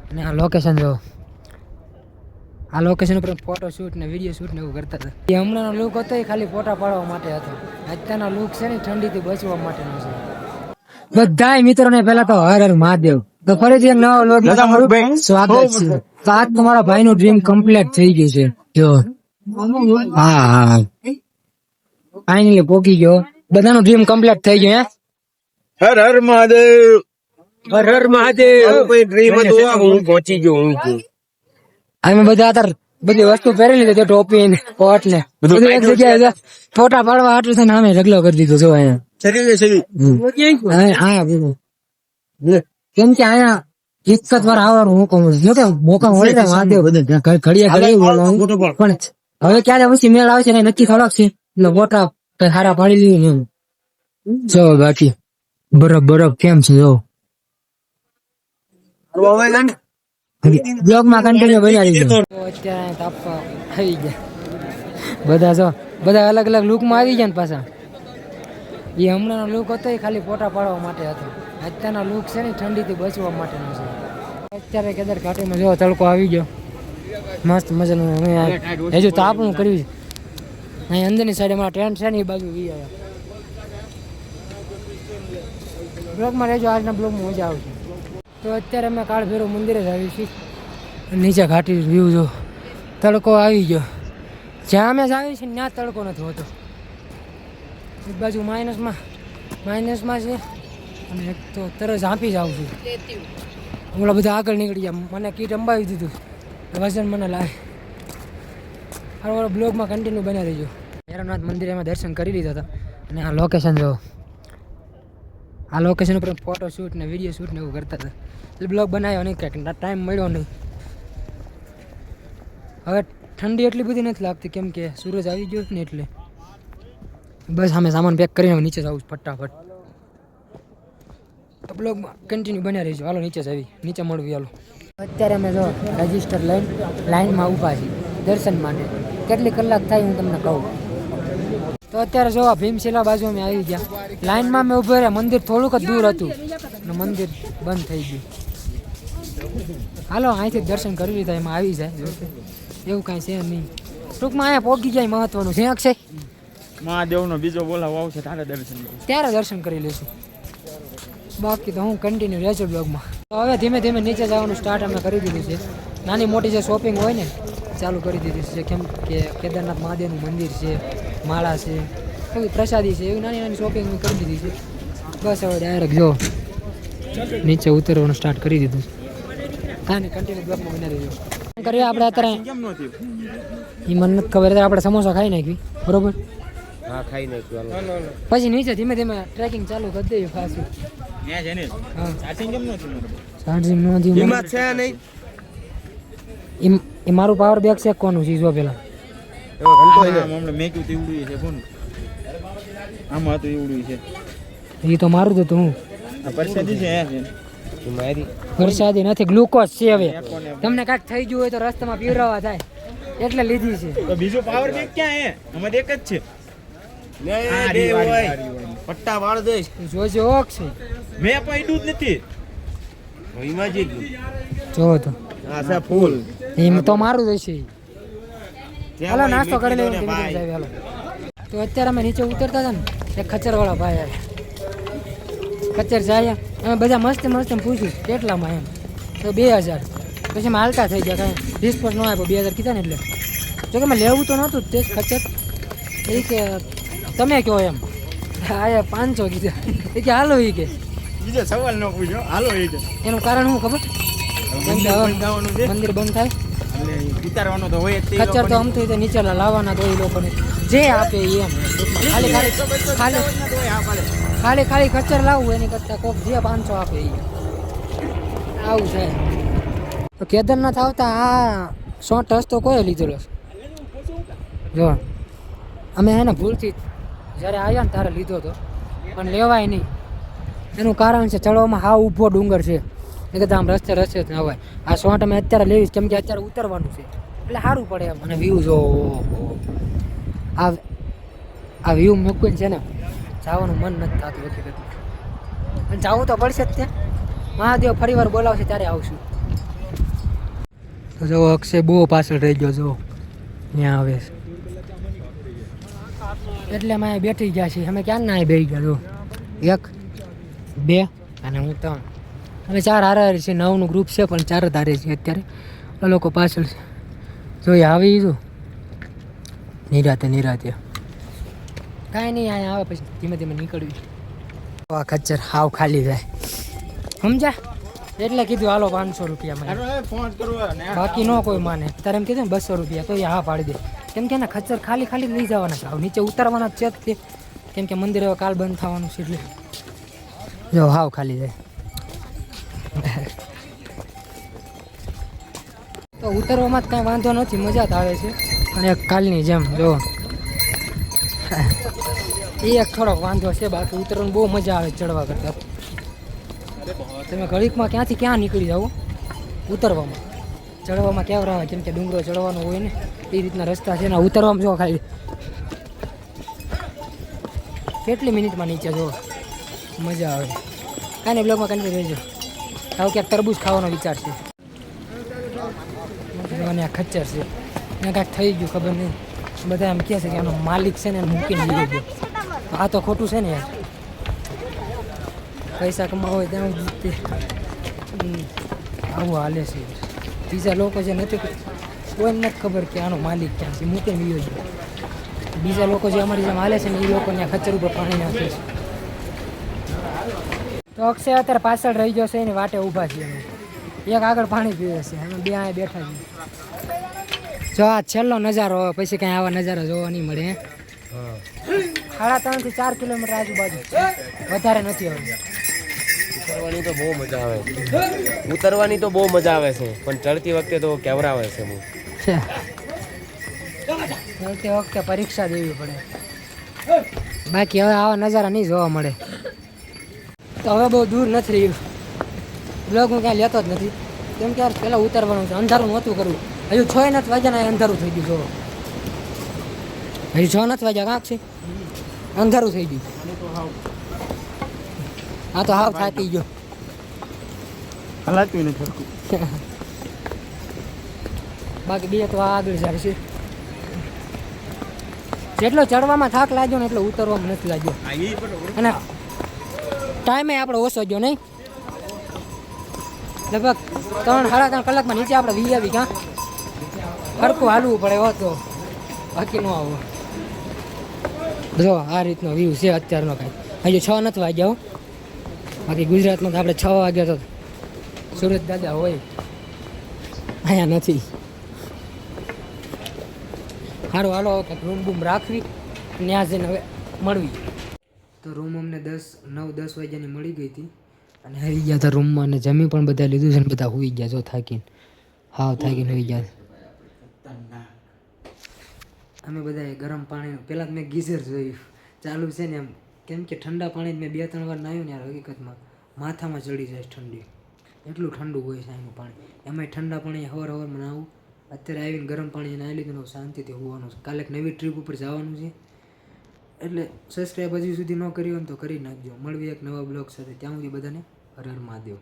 અને આ લોકેશન જો, આ લોકેશન ઉપર ફોટો શૂટ ને વિડીયો શૂટ ને એવું કરતા હતા. એ હમણાંનો લુક હતો એ ખાલી ફોટા પાડવા માટે હતો. અત્યારનો લુક છે ને ઠંડીથી બચવા માટેનો છે. બધાય મિત્રોને પહેલા તો હર હર મહાદેવ. તો ફરીથી એક નવા વ્લોગમાં સ્વાગત છે. તો આજ તમારા ભાઈનું ડ્રીમ કમ્પ્લીટ થઈ ગયું છે. જો હા ફાઇનલી પોકી ગયો. બધાનું ડ્રીમ કમ્પ્લીટ થઈ ગયું. હર હર મહાદેવ, હર હર મહાદેવ. કોઈ ડ્રીમ હતું હું પહોંચી ગયો. હું અમે બધા અત્યારે બધી વસ્તુ પહેરી લીધી, ટોપી ને કોટ ને બધું એક જગ્યાએ ફોટા પાડવા આટલું છે ને અમે ઢગલો કરી દીધો. જો અહીંયા કેમ કે અહીંયા એક જ વાર આવવાનું મોકો મળે, મોકા મળે ને મહાદેવ ઘડિયા પણ હવે ક્યારે પછી મેળ આવે છે ને નક્કી થોડાક છે એટલે ફોટા સારા પાડી લીધી ને. જો બાકી બરફ બરફ કેમ છે જો બ્લોગ માં કન્ટિન્યુ બની રહીજો. અત્યારે તાપવા આવી ગયા બધા. જો બધા અલગ અલગ લુક માં આવી ગયા ને પાછા. એ હમણાંનો લુક હતો એ ખાલી ફોટા પાડવા માટે હતો. અત્યારનો લુક છે ને ઠંડીથી બચવા માટેનો છે. અત્યારે કેદાર ઘાટીમાં જો તડકો આવી ગયો મસ્ત મજાનું. અમે હજુ તાપનું કર્યું છે. અહીં અંદરની સાઈડ અમારા ટેન્ટ છે ને એ બાજુ વી આવ્યા. બ્લોગમાં રહેજો, આજના બ્લોગમાં મજા આવશે. તો અત્યારે અમે કાળ ભૈરવ મંદિરે જ આવી છીએ. નીચે ઘાટી વ્યૂ જો, તડકો આવી ગયો. જ્યાં અમે જ આવી છીએ ત્યાં તડકો નથી હોતો. એક બાજુ માઇનસમાં છે અને એક તો તરત ઝાંપી જ આવું છું. હમણાં બધા આગળ નીકળી ગયા. મને કીટ અંબાવી દીધું, વજન મને લાગે. આ બ્લોગમાં કન્ટિન્યુ બની રહીજો. ભૈરવનાથ મંદિરે અમે દર્શન કરી લીધા હતા. અને આ લોકેશન જો, આ લોકેશન ઉપર ફોટો શૂટ ને વિડીયો શૂટ ને એવું કરતા હતા. એટલે બ્લોગ બનાવ્યો નહીં, કંઈક ટાઈમ મળ્યો નહીં. હવે ઠંડી એટલી બધી નથી લાગતી કેમ કે સૂરજ આવી ગયો ને એટલે બસ અમે સામાન પેક કરીને નીચે જવું ફટાફટ. તો બ્લોગમાં કન્ટિન્યુ બન્યા રહીશું. હાલો નીચે જ આવી, નીચે મળવી. હાલો અત્યારે અમે જો રજિસ્ટર લાઈનમાં ઊભા છીએ દર્શન માટે. કેટલી કલાક થાય હું તમને કહું. તો અત્યારે જો ભીમશિલા બાજુ અમે આવી ગયા. લાઈનમાં અમે ઊભા રહ્યા. મંદિર થોડુંક જ દૂર હતું અને મંદિર બંધ થઈ ગયું. હાલો અહીંથી દર્શન કરી લીધા, એમાં આવી જાય એવું કાંઈ છે નહીં. ટૂંકમાં અહીંયા પહોંચી જાય મહત્વનું છે. અક્ષય મહાદેવનો બીજો બોલાવો આવશે ત્યારે દર્શન કરી લઈશું. બાકી તો હું કન્ટિન્યુ રહેજો બ્લોગમાં. તો હવે ધીમે ધીમે નીચે જવાનું સ્ટાર્ટ અમે કરી દીધું છે. નાની મોટી જે શોપિંગ હોય ને ચાલુ કરી દીધી છે. કેમ કે કેદારનાથ મહાદેવનું મંદિર છે, માળા છે, એવી પ્રસાદી છે, એવી નાની નાની શોપિંગ કરી દીધી છે. બસ હવે ડાયરેક્ટ જો નીચે ઉતરવાનું સ્ટાર્ટ કરી દીધું. કાંઈ કન્ટિન્યુ બ્લોગમાં બની રહીજો. કરીએ આપણે અત્યારે એ મને નથી ખબર. આપણે સમોસા ખાઈ નાખી બરોબર. હા ખાઈ નાખ્યું. પછી નીચે ધીમે ધીમે ટ્રેકિંગ ચાલુ કરી દઈએ પાછું. એ મારું પાવર બેગ છે કોનું છે જો પેલા એ તો મારું તો હું વરસાદી નથી, ગ્લુકોઝ છે. હવે તમને કાંઈક થઈ ગયું હોય તો રસ્તામાં પીવડાવવા થાય એટલે લીધી છે. તો બીજો પાવર બેગ ક્યાં હે? અમારે એક જ છે. પટ્ટા વાળ દઈશ જોજો છે. મેં પડ્યું જ નથી. જો તો આ ફૂલ એમ તો મારું જ હશે. હાલો નાસ્તો કરી લઈએ. હાલો તો અત્યારે અમે નીચે ઉતરતા હતા ને એક ખચરવાળા ભાઈ આવ્યા. ખચર જાય અમે બધા મસ્ત મસ્ત પૂછ્યું કેટલામાં એમ તો 2000. પછી અમે હાલતા થઈ ગયા. કાંઈ રિસ્પોન્સ ન આપ્યો. 2000 કીધા ને એટલે જોકે મેં લેવું તો નહોતું તે ખચર. એ કે તમે કહો એમ. આયા 500 કીધા. એ કે હાલો. એ કે બીજો સવાલ ન પૂછ્યો. હાલો. એ કે એનું કારણ શું ખબર? મંદિર બંધ થાય ઉતારવાનો તો હોય. ખચ્ચર તો આમ તો નીચે લાવવાના તો એ લોકોને જે આપે એમ. ખાલી ખચ્ચર લાવવું એની કરતા કોક જે 500 આપે એ આવું છે. તો કેદારનાથ આવતા આ શોર્ટ રસ્તો કોઈ લીધેલો જો અમે એને ભૂલથી જ્યારે આવ્યા ને ત્યારે લીધો હતો પણ લેવાય નહીં. એનું કારણ છે ચડવામાં હાવ ઊભો ડુંગર છે. એ કદાચ આમ રસ્તે જ ના હોય. આ શોર્ટ અમે અત્યારે લેવીશ કેમ કે અત્યારે ઉતરવાનું છે એટલે સારું પડે એમ. અને વ્યૂ જો આ વ્યૂ મૂકીને છે ને જવાનું મન નથી થતું વખતે. પણ જવું તો પડશે જ ત્યાં. મહાદેવ ફરી વાર બોલાવશે ત્યારે આવશું. તો જો અક્ષય બહુ પાછળ રહી ગયો, જો ત્યાં આવે છે એટલે અમે અહીં બેઠી ગયા છીએ. અમે ક્યાં ના અહીં બેસી ગયા, જો 1 2 અને હું 3, અમે 4 હારે છીએ. 9નું ગ્રુપ છે પણ 4 જ હારે છીએ અત્યારે. આ લોકો પાછળ છે, જોઈએ આવી જો નિરાતે કાંઈ નહીં, અહીંયા આવે પછી ધીમે ધીમે નીકળવી. આ ખચ્ચર હાવ ખાલી જાય, સમજા એટલે કીધું હાલો 500 રૂપિયા, બાકી ન કોઈ માને. તારે એમ કીધું ને 200 રૂપિયા, તો એ હા પાડી દે. કેમ કે એના ખચ્ચર ખાલી લઈ જવાના છે, નીચે ઉતારવાના જ છે. કેમ કે મંદિર હવે કાલ બંધ થવાનું છે એટલે જો હાવ ખાલી જાય. તો ઉતરવામાં જ કાંઈ વાંધો નથી, મજા જ આવે છે. અને એક કાલની જેમ જો એ એક થોડોક વાંધો છે, બાકી ઉતરવાનું બહુ મજા આવે ચડવા કરતાં. તમે ઘડીકમાં ક્યાંથી ક્યાં નીકળી જાઓ ઉતરવામાં. ચડવામાં કેવરા આવે, કેમ કે ડુંગરો ચડવાનો હોય ને એ રીતના રસ્તા છે ને. ઉતરવામાં જો ખાલી કેટલી મિનિટમાં નીચે જો મજા આવે. કાંઈ બ્લોગમાં કન્ટિન્યુ રહેજો. આવું ક્યાંક તરબૂચ ખાવાનો વિચાર છે. અને આ ખચ્ચર છે, એને કાંઈક થઈ ગયું ખબર નહીં. બધા એમ કહે છે કે આનો માલિક છે ને એને મૂકીને લઈ ગયો. આ તો ખોટું છે ને યાર, પૈસા કમાવા હોય ત્યાં આવું હાલે છે. બીજા લોકો જે નથી, કોઈને નથી ખબર કે આનો માલિક ક્યાં છે, મૂકીને લઈ ગયો. બીજા લોકો જે અમારી જેમ હાલે છે ને એ લોકો ત્યાં ખચ્ચર ઉપર પાણી નાખે છે. તો અક્ષય અત્યારે પાછળ રહી ગયો છે, એની વાટે ઊભા છીએ અમે. એક આગળ પાણી પીવે છે, અમે 2 અહીંયા બેઠા છીએ. જો આ છેલ્લો નજારો, પછી કાંઈ આવા નજારા જોવા નહીં મળે. 3.5 થી 4 કિલોમીટર આજુબાજુ, વધારે નથી. હવે ઉતરવાની તો બહુ મજા આવે છે, પણ ચડતી વખતે તો કેવરાવે છે બહુ. ચડતી વખતે પરીક્ષા દેવી પડે, બાકી હવે આવા નજારા નહીં જોવા મળે. તો હવે બહુ દૂર નથી રહ્યું. બ્લોગ હું ક્યાંય લેતો જ નથી, કેમ કે યાર પહેલાં ઉતરવાનું છે. અંધારું નહોતું કરવું, હજુ 6 નથી વાગ્યા ને અંધારું થઈ ગયું. જો હજુ 6 નથી વાગ્યા, કાંક છે અંધારું થઈ ગયું. હા તો હાવ થાકી ગયો, હલાતું નથી. બાકી 2 તો આગળ જાય છે. જેટલો ચડવામાં થાક લાગ્યો ને એટલો ઉતરવામાં નથી લાગ્યો. અને ટાઈમે આપણે ઓછો ગયો નહીં, લગભગ 3-3.5 કલાકમાં નીચે આપણે વી આવી. ક્યાં હરખું હાલવું પડે હોતો, બાકી ન આવો. જો આ રીતનો વ્યૂ છે અત્યારનો. કાંઈ હજુ 6 નથી વાગ્યા હો, બાકી ગુજરાતમાં તો આપણે 6 વાગ્યા તો સુરત દાદા હોય, અહીંયા નથી. સારું હાલો કંઈક રૂમ બૂમ રાખવી, ત્યાં જઈને હવે મળવી. તો રૂમ અમને 9-10 વાગ્યાની મળી ગઈ હતી અને આવી ગયા હતા રૂમમાં. અને જમી પણ બધા લીધું છે ને બધા સૂઈ ગયા. જો થાકીને હાવ થાકીને સૂઈ ગયા. અમે બધાએ ગરમ પાણી, પહેલાં મેં ગીઝર જોયું ચાલુ છે ને એમ, કેમ કે ઠંડા પાણી મેં 2-3 વાર નાહ્યું ને યાર, હકીકતમાં માથામાં ચડી જાય ઠંડી, એટલું ઠંડુ હોય છે અહીંનું પાણી. એમાંય ઠંડા પાણી હવારમાં નાહવું. અત્યારે આવીને ગરમ પાણી નાહી લીધું, શાંતિથી હોવાનું છે. કાલે એક નવી ટ્રીપ ઉપર જવાનું છે, એટલે સબસ્ક્રાઈબ હજી સુધી ન કરી હોય ને તો કરી નાખજો. મળવી એક નવા બ્લોગ સાથે, ત્યાં સુધી બધાને હર હર મહાદેવ.